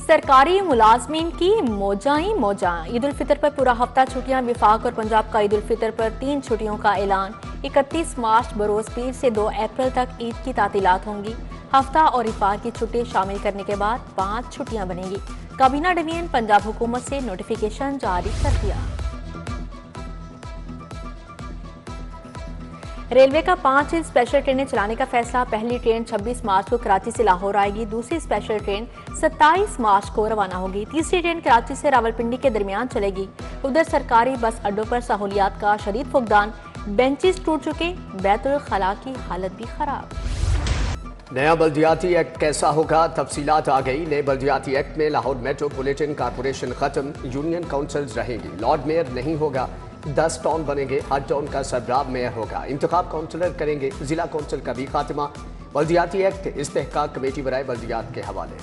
सरकारी मुलाजमीन की मौजा ही मौजा। ईद उल फितर पर पूरा हफ्ता छुट्टियां। विफाक और पंजाब का ईद उल फितर पर 3 छुट्टियों का ऐलान। 31 मार्च बरोज पीर से 2 अप्रैल तक ईद की तातीलात होंगी। हफ्ता और इतवार की छुट्टी शामिल करने के बाद 5 छुट्टियां बनेंगी। काबीना डिवीजन पंजाब हुकूमत से नोटिफिकेशन जारी कर दिया। रेलवे का 5 स्पेशल ट्रेनें चलाने का फैसला। पहली ट्रेन 26 मार्च को कराची से लाहौर आएगी। दूसरी स्पेशल ट्रेन 27 मार्च को रवाना होगी। तीसरी ट्रेन कराची से रावलपिंडी के दरमियान चलेगी। उधर सरकारी बस अड्डों पर सहूलियात का शदीद फुकदान। बेंचेस टूट चुके, बैतुल खला की हालत भी खराब। नया बल्दियाती एक्ट कैसा होगा, तफसीलात आ गई। नए बल्दियाती एक्ट में लाहौर मेट्रोपॉलिटन कॉरपोरेशन खत्म, यूनियन काउंसिल्स रहेंगी। लॉर्ड मेयर नहीं होगा, 10 टाउन बनेंगे, हर टाउन का सरबराह मेयर होगा। इंतखाब काउंसलर करेंगे, जिला काउंसिल का भी खात्मा। बल्दियाती एक्ट इस्तेहकाक कमेटी बराए बल्दियात के हवाले।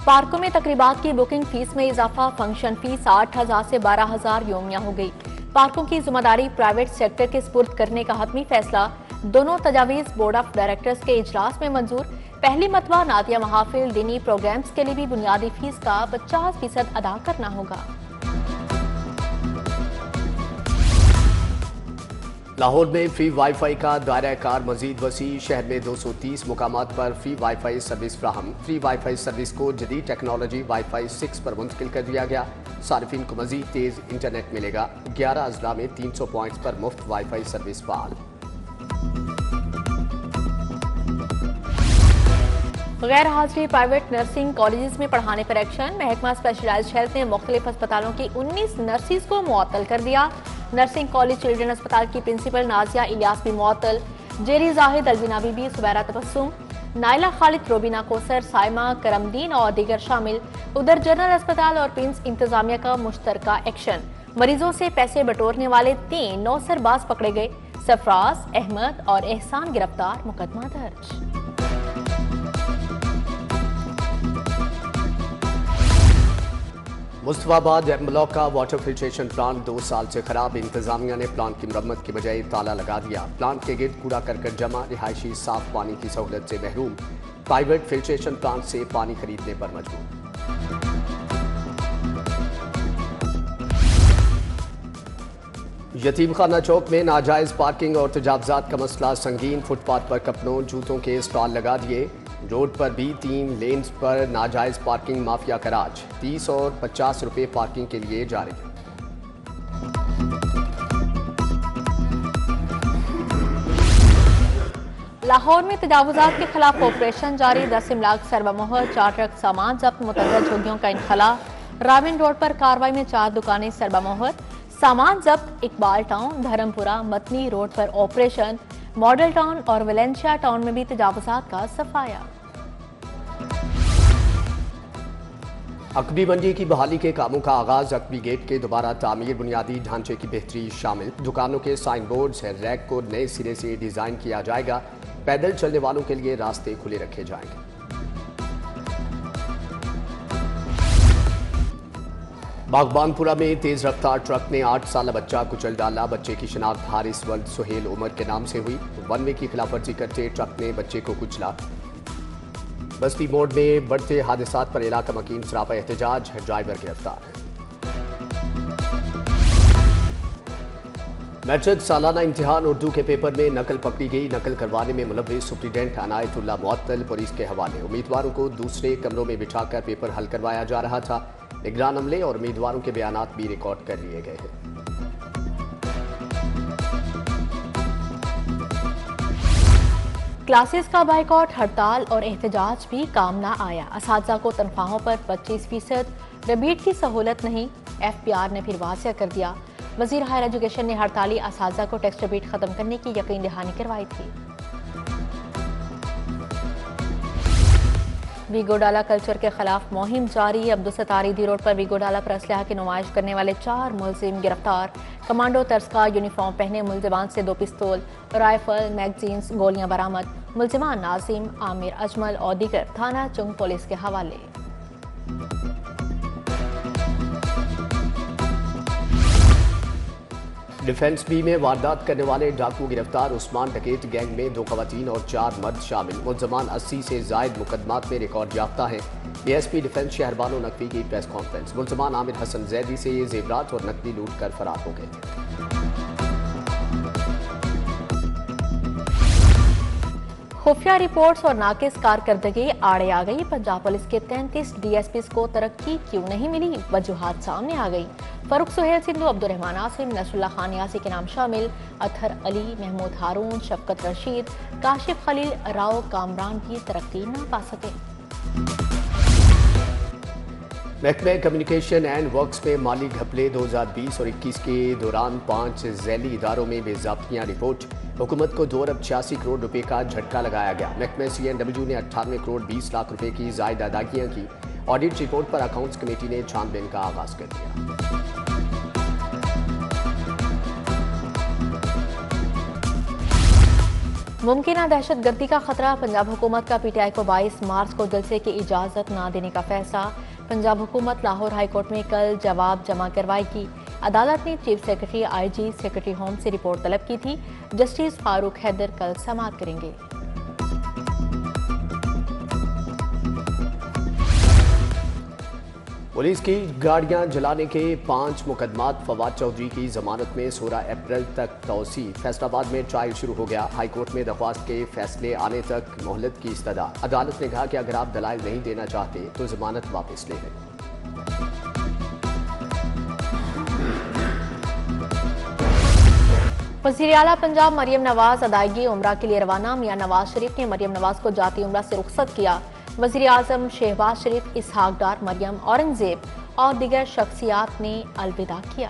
पार्कों में तकरीबात की बुकिंग फीस में इजाफा। फंक्शन फीस 8,000 से 12,000 योमिया हो गई। पार्कों की जिम्मेदारी प्राइवेट सेक्टर के सुपुर्द करने का हतमी फैसला। दोनों तजावीज बोर्ड ऑफ डायरेक्टर्स के इजलास में मंजूर। पहली मरतबा नातिया महाफिल दीनी प्रोग्राम्स के लिए भी बुनियादी फीस का 50% अदा करना होगा। लाहौर में फ्री वाईफाई का दायरा कार मजीद वसी। शहर में 230 मुकामात पर फ्री वाईफाई सर्विस फ्राहम। फ्री वाईफाई सर्विस को जदीद टेक्नोलॉजी वाईफाई 6 पर मुंतकिल कर दिया गया। सार्फिन को मजीद तेज इंटरनेट मिलेगा। 11 अजला में 300 पॉइंट्स पर मुफ्त वाईफाई सर्विस फाल। गैर हाजिरी प्राइवेट नर्सिंग कॉलेजेस में पढ़ाने पर एक्शन। महकमा स्पेशलाइज्ड हेल्थ ने मुख्तलिफ अस्पतालों की 19 नर्सिस को मुअत्तल कर दिया। नर्सिंग कॉलेज चिल्ड्रन अस्पताल की प्रिंसिपल नाजिया इलियास भी मुअत्तल। जेरी जाहिद, अलविना बीबी, सुबैरा तबस्सुम, नाइला खालिद, रोबिना कोसर, साइमा करमदीन और दीगर शामिल। उधर जनरल अस्पताल और प्रिंस इंतजामिया का मुश्तरका एक्शन। मरीजों से पैसे बटोरने वाले 3 नौसरबाज पकड़े गए। सरफराज, अहमद और एहसान गिरफ्तार, मुकदमा दर्ज। मुस्तफाबाद एम ब्लॉक का वाटर फिल्ट्रेशन प्लांट 2 साल से खराब। इंतजामिया ने प्लांट की मरम्मत की बजाय ताला लगा दिया। प्लांट के गिर्द कूड़ा करकट जमा, रिहायशी साफ पानी की सहूलत से महरूम। प्राइवेट फिल्ट्रेशन प्लांट से पानी खरीदने पर मजबूर। यतीम खाना चौक में नाजायज पार्किंग और तजावजात का मसला संगीन। फुटपाथ पर कपड़ों जूतों के स्टॉल लगा दिए। रोड पर भी 3 लेन्स पर नाजायज पार्किंग माफिया का राज। 30 और 50 रुपए पार्किंग के लिए जारी। लाहौर में तजावुजात के खिलाफ ऑपरेशन जारी। 10 इमलाक सरबामोहर, 4 ट्रक सामान जब्त, मुतअद्दिद झुग्गियों का इनखला। राविन रोड पर कार्रवाई में 4 दुकानें सरबामोहर, सामान जब्त। इकबाल टाउन, धर्मपुरा, मतनी रोड पर ऑपरेशन। मॉडल टाउन और वेलेंशिया टाउन में भी तजावुजात का सफाया। अकबी मंडी की बहाली के कामों का आगाज। अकबी गेट के दोबारा तामीर, बुनियादी ढांचे की बेहतरी शामिल। दुकानों के साइन बोर्ड्स रैक को नए सिरे से डिजाइन किया जाएगा। पैदल चलने वालों के लिए रास्ते खुले रखे जाएंगे। बागबानपुरा में तेज रफ्तार ट्रक ने 8 साल बच्चा कुचल डाला। बच्चे की शिनाख्त हारिस वल्द सुहेल उमर के नाम से हुई। वन वे की खिलाफवर्जी करते ट्रक ने बच्चे को कुचला। बस्ती मोड़ में बढ़ते हादसात पर इलाका मकीन सरापा एहतजाज, ड्राइवर गिरफ्तार। मैट्रिक सालाना इम्तिहान उर्दू के पेपर में नकल पकड़ी गई। नकल करवाने में मुलव्विस सुप्रीडेंट अनायतुल्लाह मुअत्तल पुलिस के हवाले। उम्मीदवारों को दूसरे कमरों में बिठाकर पेपर हल करवाया जा रहा था। निगरान अमले और उम्मीदवारों के बयानात भी रिकॉर्ड कर लिए गए हैं। क्लासेस का बाइकआउट, हड़ताल और एहतजाज भी काम ना आया। असातिज़ा को तनख्वाहों पर 25%, रिबीट की सहूलत नहीं। FPR ने फिर वाज़ेह कर दिया। वज़ीर हायर एजुकेशन ने हड़ताली असातिज़ा को टैक्स रिबीट खत्म करने की यकीन दहानी करवाई थी। वीगोडाला कल्चर के खिलाफ मुहिम जारी। अब्दुलसत्तार ईदी रोड पर वीगोडाला पर असलहा की नुमाइश करने वाले 4 मुलजिम गिरफ्तार। कमांडो तर्ज का यूनिफॉर्म पहने मुलजिमान से 2 पिस्तौल, राइफल, मैगजीन्स, गोलियां बरामद। मुलजिमान नाजिम, आमिर, अजमल और दीगर थाना चुंग पुलिस के हवाले। डिफेंस बी में वारदात करने वाले डाकू गिरफ्तार। उस्मान डकैत गैंग में 2 खवातीन और 4 मर्द शामिल। मुल्ज़मान 80 से जायद मुकदमात में रिकॉर्ड याफ्ता हैं। ASP डिफेंस शहरबानो नकवी की प्रेस कॉन्फ्रेंस। मुल्ज़मान आमिर हसन जैदी से ये जेवरात और नकदी लूट कर फरार हो गए थे। खुफिया रिपोर्ट्स और नाकिस कारकर्दगी आड़े आ गई। पंजाब पुलिस के 33 DSPs को तरक्की क्यों नहीं मिली, वजूहात सामने आ गई। फरूख सुहेल सिंधु, अब्दुर्रहमान आसिम, नसरुल्लाह खान यासी के नाम शामिल। अतहर अली, महमूद हारून, शफकत रशीद, काशिफ खलील, राव कामरान भी तरक्की न पा सके। महकमे कम्युनिकेशन एंड वर्क्स में माली घपले 2020 और 21 के दौरान 5 झैली इदारों में बेज़ाब्तियां रिपोर्ट। हुकूमत को 2 अरब 86 करोड़ रुपए का झटका लगाया गया। महकमे CNW ने 98 करोड़ 20 लाख रुपए की जायद अदायगियां की। ऑडिट रिपोर्ट पर अकाउंट्स कमेटी ने छानबीन का आगाज कर दिया। मुमकिन दहशत गर्दी का खतरा। पंजाब हुकूमत का PTI को 22 मार्च को जलसे की इजाजत न देने का फैसला। पंजाब हुकूमत लाहौर हाई कोर्ट में कल जवाब जमा करवाएगी। अदालत ने chief secretary, IG, secretary home से रिपोर्ट तलब की थी। जस्टिस फारूक हैदर कल समाअत करेंगे। पुलिस की गाड़ियां जलाने के 5 मुकदमात। फवाद चौधरी की जमानत में 16 अप्रैल तक तौसी। फैसलाबाद में ट्रायल शुरू हो गया। हाई कोर्ट में दरख्वास्त के फैसले आने तक मोहलत की इस्तदा। अदालत ने कहा कि अगर आप दलाइल नहीं देना चाहते तो जमानत वापस ले लें। वज़ीर आला पंजाब मरियम नवाज अदायगी उम्रा के लिए रवाना। मियां नवाज शरीफ ने मरियम नवाज को जाती उम्रा से रुखसत किया। वज़ीर आज़म शहबाज शरीफ, इसहाक डार, मरियम, औरंगजेब और दीगर शख्सियात ने अलविदा किया।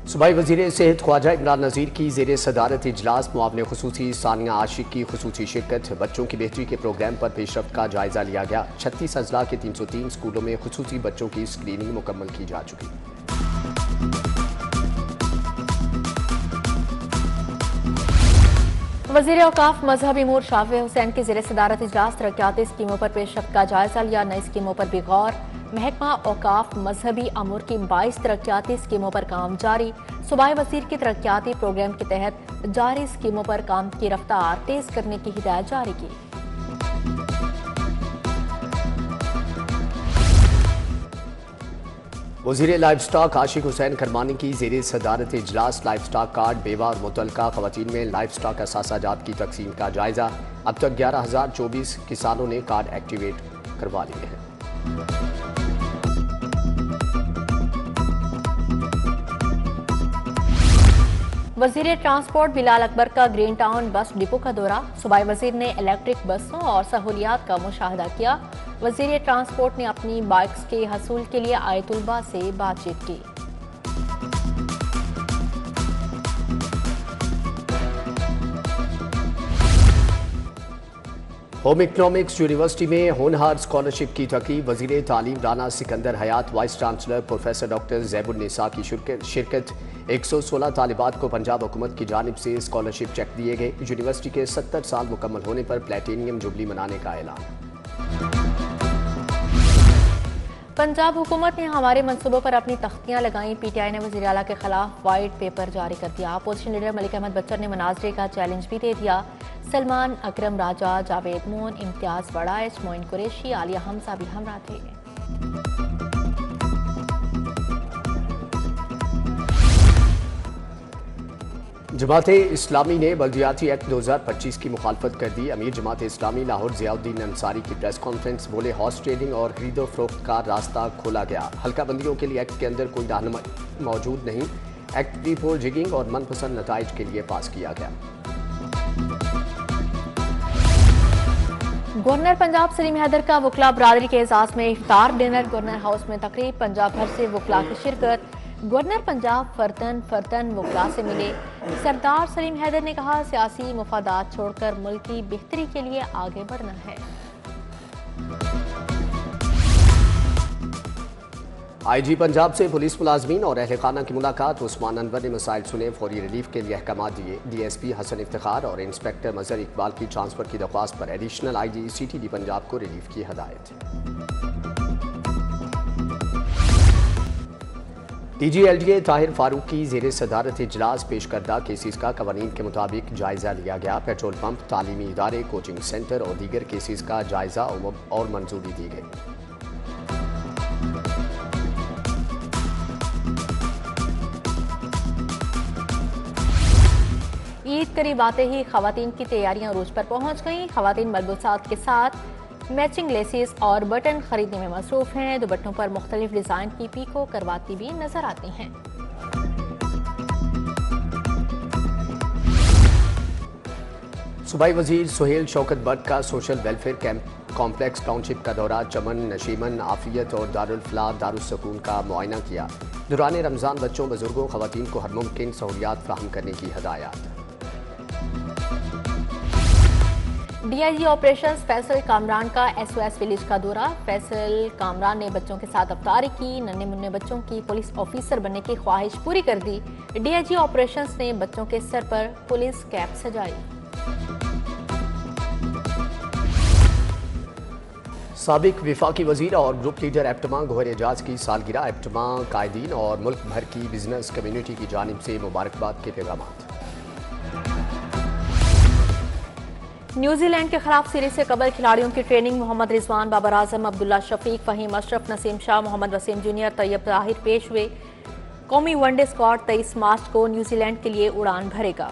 सूबाई वज़ीर सेहत ख्वाजा इमरान नज़ीर की ज़ेर सदारत इजलास। मुआवने खुसूसी सानिया आशिक की खुसूसी शिरकत। बच्चों की बेहतरी के प्रोग्राम पर पेशरफ्त का जायजा लिया गया। 36 अजला के 303 स्कूलों में खुसूसी बच्चों की स्क्रीनिंग मुकम्मल की जा चुकी। वज़ीर औकाफ मजहबी अमूर शाफी हुसैन की ज़ेर सदारत इजलास। तरक्याती स्कीमों पर पेशरफ्त का जायजा लिया। नई स्कीमों पर भी गौर। महकमा औकाफ मजहबी अमूर की 22 तरक्याती स्कीमों पर काम जारी। सूबाई वज़ीर की तरक्याती प्रोग्राम के तहत जारी स्कीमों पर काम की रफ्तार तेज करने की हिदायत जारी की। वज़ीर लाइफ स्टॉक आशिक हुसैन खरमानी की ज़ेर सदारत इजलास। लाइफ स्टॉक कार्ड बेवा और मुतल्लका ख़वातीन में लाइफ स्टॉक असासाजात की तकसीम का जायजा। अब तक 11,024 किसानों ने कार्ड एक्टिवेट करवा लिए हैं। वज़ीर ट्रांसपोर्ट बिलाल अकबर का ग्रीन टाउन बस डिपो का दौरा। सूबाई वज़ीर ने इलेक्ट्रिक बसों और सहूलियात का मुशाहदा किया। वज़ीर ट्रांसपोर्ट ने अपनी बाइक्स के हसूल के लिए आए तुलबा से बातचीत की। होम इकनॉमिक्स यूनिवर्सिटी में होनहार स्कॉलरशिप की तकरीब। वज़ीर तालीम राना सिकंदर हयात, vice chancellor professor doctor Zebunnisa की शिरकत। 116 तालिबात को पंजाब हुकूमत की जानिब से स्कॉलरशिप चेक दिए गए। यूनिवर्सिटी के 70 साल मुकम्मल होने पर प्लेटिनियम जुबली मनाने का ऐलान। पंजाब हुकूमत ने हमारे मंसूबों पर अपनी तख्तियां लगाई। PTI ने वज़ीर आला के खिलाफ वाइट पेपर जारी कर दिया। अपोजिशन लीडर मलिक अहमद बच्चन ने मुनाजरे का चैलेंज भी दे दिया। सलमान, अकरम राजा, जावेद मोन, इम्तियाज बड़ाइच, मोइन कुरैशी, आलिया हमजा भी हमरा थे। जमात इस्लामी ने बल्दियाती एक्ट 2025 की मुखालफत कर दी। अमीर जमात इस्लामी लाहौर ज़ियाउद्दीन अंसारी की प्रेस कॉन्फ्रेंस। बोले हॉर्स ट्रेडिंग और खरीदो फरोख्त का रास्ता खोला गया। हल्का बंदियों के लिए एक्ट के अंदर कोई रहनुमाई मौजूद नहीं। एक्ट प्री पोल जिगिंग और मनपसंद नताइज के लिए पास किया गया। गवर्नर पंजाब सलीम हैदर का वकला बरादरी के एजाज में इफ्तार डिनर। गवर्नर हाउस में तकरीब। पंजाब भर से वकला की शिरकत। गवर्नर पंजाब फर्तन वकला से मिले। सरदार सलीम हैदर ने कहा, सियासी मुफादात छोड़कर मुल्क की बेहतरी के लिए आगे बढ़ना है। IG पंजाब से पुलिस मुलाजमीन और अहल खाना की मुलाकात। उस्मान अनवर ने मसाइल सुने, फौरी रिलीफ के लिए अहकाम दिए। DSP हसन इफ्तिखार और इंस्पेक्टर मजहर इकबाल की ट्रांसफर की दरख्वास्त पर एडिशनल IG CTD पंजाब को रिलीफ की हदायत। DGLDA ताहिर फारूक की ज़ेर सदारत इजलास पेश करदा केसेस का कवानीन के मुताबिक जायज़ा लिया गया। पेट्रोल पंप, तालीमी इदारे, कोचिंग सेंटर और दीगर केसेस का जायज़ा और मंजूरी दी गई। ईद करीब आते ही खवातीन की तैयारियां रूज पर पहुंच गईं। खवातीन मलबूसात के साथ मैचिंग लेसेस और बटन खरीदने में मसरूफ हैं। दुपट्टों पर मुख्तलिफ डिज़ाइन की पीको करवाती भी नजर आती हैं। सूबाई वजीर सुहेल शौकत बट का social welfare camp complex township का दौरा चमन, नशीमन, आफियत और दारुल फलाह दारुस्सूकून का मुआयना किया। दौरान रमज़ान बच्चों, बुजुर्गों, खवातीन को हर मुमकिन सहूलियात फराहम करने की हदायत। DIG ऑपरेशंस फैसल कामरान का SOS विलेज का दौरा। फैसल कामरान ने बच्चों के साथ अफ्तारी की। नन्हे मुन्ने बच्चों की पुलिस ऑफिसर बनने की ख्वाहिश पूरी कर दी। DIG ऑपरेशंस ने बच्चों के सर पर पुलिस कैप सजाई। साबिक विफाकी वजीर और ग्रुप लीडर एप्टमा गोहर एजाज की सालगिरह। एप्टमा कायदीन और मुल्क भर की बिजनेस कम्युनिटी की जानिब से मुबारकबाद के पैगाम। न्यूजीलैंड के खिलाफ सीरीज से कबल खिलाड़ियों की ट्रेनिंग। मोहम्मद रिजवान, बाबर आजम, अब्दुल्ला शफीक, फहीम अशरफ, नसीम शाह, मोहम्मद वसीम जूनियर, तैयब ताहिर पेश हुए। कौमी वनडे स्क्वाड 23 मार्च को न्यूजीलैंड के लिए उड़ान भरेगा।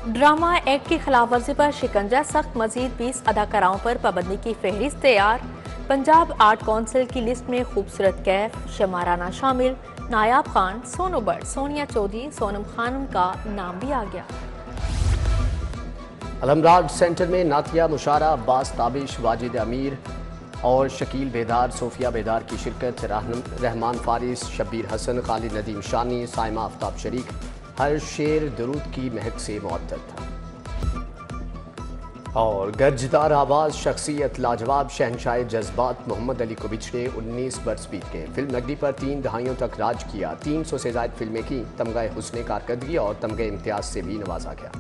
ड्रामा एक्ट की खिलाफ वर्जी पर शिकंजा सख्त। मजीद 20 अदाकाराओं पर पाबंदी की फहरिस्त तैयार। पंजाब आर्ट काउंसिल की लिस्ट में खूबसूरत कैफ, शमा राना शामिल। नायाब खान, सोनू बट, सोनिया चौधरी, सोनम खानम का नाम भी आ गया। अलमराज सेंटर में नातिया मुशारा, अब्बास ताबिश, वाजिद अमीर और शकील बेदार, सोफिया बेदार की शिरकत। रहमान फारिस, शब्बीर हसन, खालिद नदीम शानी, साइमा आफ्ताब शरीक। हर शेर दरूद की महक से मुअत्तर था। और गर्जदार आवाज़, शख्सियत लाजवाब, शहनशाह जज्बात मोहम्मद अली को बिछड़े 19 बरस बीत गए। फिल्म नगरी पर 3 दहाइयों तक राज किया। 300 से ज़ायद फिल्में की। तमगा हुस्न कारकर्दगी और तमगा इम्तियाज से भी नवाजा गया।